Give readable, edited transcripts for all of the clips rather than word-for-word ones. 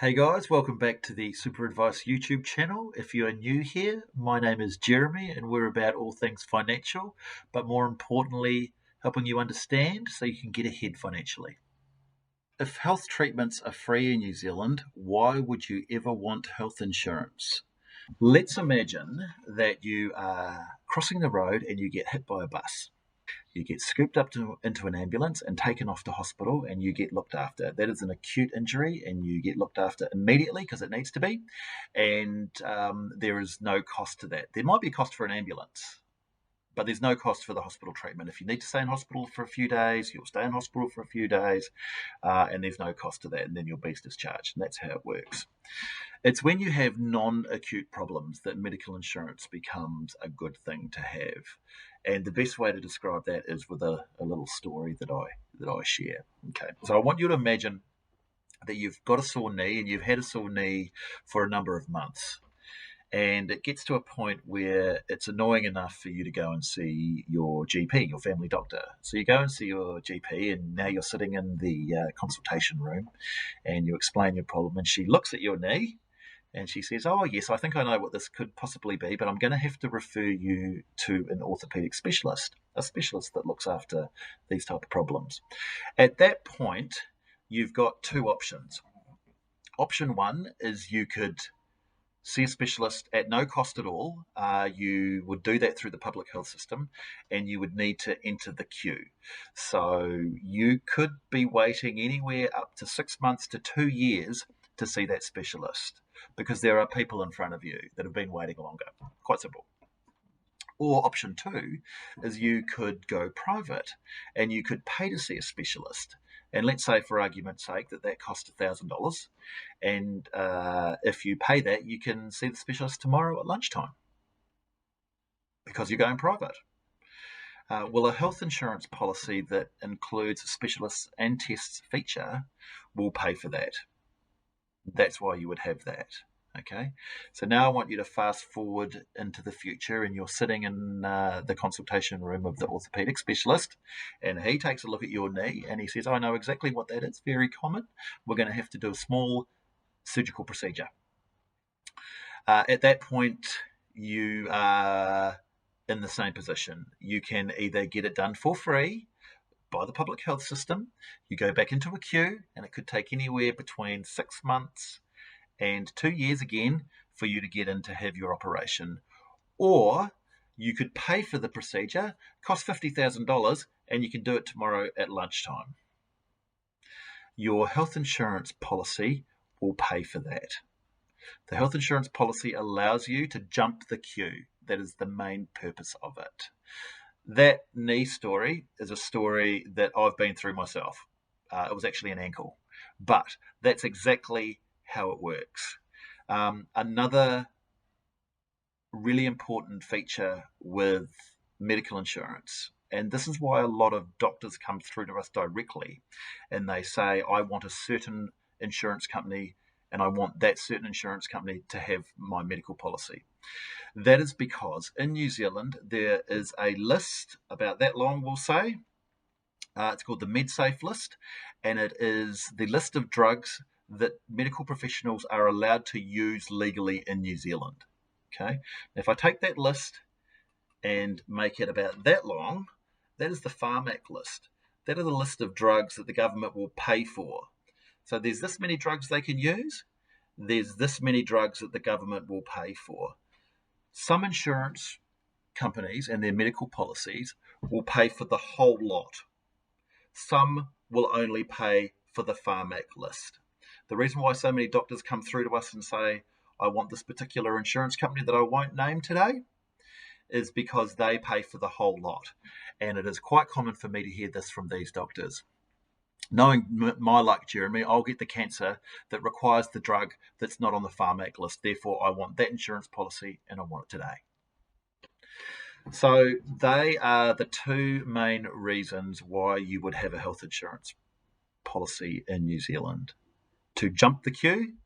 Hey guys, welcome back to the Super Advice YouTube channel. If you are new here, my name is Jeremy and we're about all things financial, but more importantly, helping you understand so you can get ahead financially. If health treatments are free in New Zealand, why would you ever want health insurance? Let's imagine that you are crossing the road and you get hit by a bus. You get scooped up into an ambulance and taken off to hospital and you get looked after. That is an acute injury and you get looked after immediately because it needs to be. And there is no cost to that. There might be a cost for an ambulance, but there's no cost for the hospital treatment. If you need to stay in hospital for a few days, you'll stay in hospital for a few days, and there's no cost to that, and then you'll be discharged. And that's how it works. It's when you have non-acute problems that medical insurance becomes a good thing to have. And the best way to describe that is with a little story that I share. Okay, so I want you to imagine that you've got a sore knee and you've had a sore knee for a number of months. And it gets to a point where it's annoying enough for you to go and see your GP, your family doctor. So you go and see your GP, and now you're sitting in the consultation room, and you explain your problem, and she looks at your knee, and she says, "Oh, yes, I think I know what this could possibly be, but I'm going to have to refer you to an orthopedic specialist, a specialist that looks after these type of problems." At that point, you've got two options. Option one is you could see a specialist at no cost at all. You would do that through the public health system, and you would need to enter the queue. So you could be waiting anywhere up to 6 months to 2 years to see that specialist, because there are people in front of you that have been waiting longer. Quite simple. Or option two is you could go private and you could pay to see a specialist. And let's say, for argument's sake, that costs $1,000. And if you pay that, you can see the specialist tomorrow at lunchtime because you're going private. Well, a health insurance policy that includes a specialists and tests feature will pay for that. That's why you would have that. Okay, so now I want you to fast forward into the future, and you're sitting in the consultation room of the orthopedic specialist, and he takes a look at your knee and he says, "I know exactly what that is, very common. We're going to have to do a small surgical procedure." At that point, you are in the same position. You can either get it done for free by the public health system, you go back into a queue, and it could take anywhere between 6 months and 2 years again for you to get in to have your operation. Or you could pay for the procedure, cost $50,000, and you can do it tomorrow at lunchtime. Your health insurance policy will pay for that. The health insurance policy allows you to jump the queue. That is the main purpose of it. That knee story is a story that I've been through myself. It was actually an ankle, but that's exactly how it works. Another really important feature with medical insurance, and this is why a lot of doctors come through to us directly, and they say, "I want a certain insurance company, and I want that certain insurance company to have my medical policy." That is because in New Zealand, there is a list about that long, we'll say. It's called the MedSafe list, and it is the list of drugs that medical professionals are allowed to use legally in New Zealand. Okay, if I take that list and make it about that long, that is the Pharmac list. That is the list of drugs that the government will pay for. So there's this many drugs they can use. There's this many drugs that the government will pay for. Some insurance companies and their medical policies will pay for the whole lot. Some will only pay for the Pharmac list. The reason why so many doctors come through to us and say, "I want this particular insurance company that I won't name today," is because they pay for the whole lot. And it is quite common for me to hear this from these doctors. Knowing my luck, Jeremy, I'll get the cancer that requires the drug that's not on the Pharmac list. Therefore, I want that insurance policy and I want it today. So they are the two main reasons why you would have a health insurance policy in New Zealand: to jump the queue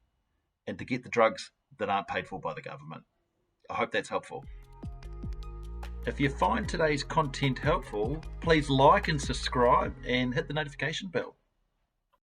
and to get the drugs that aren't paid for by the government. I hope that's helpful. If you find today's content helpful, please like and subscribe and hit the notification bell.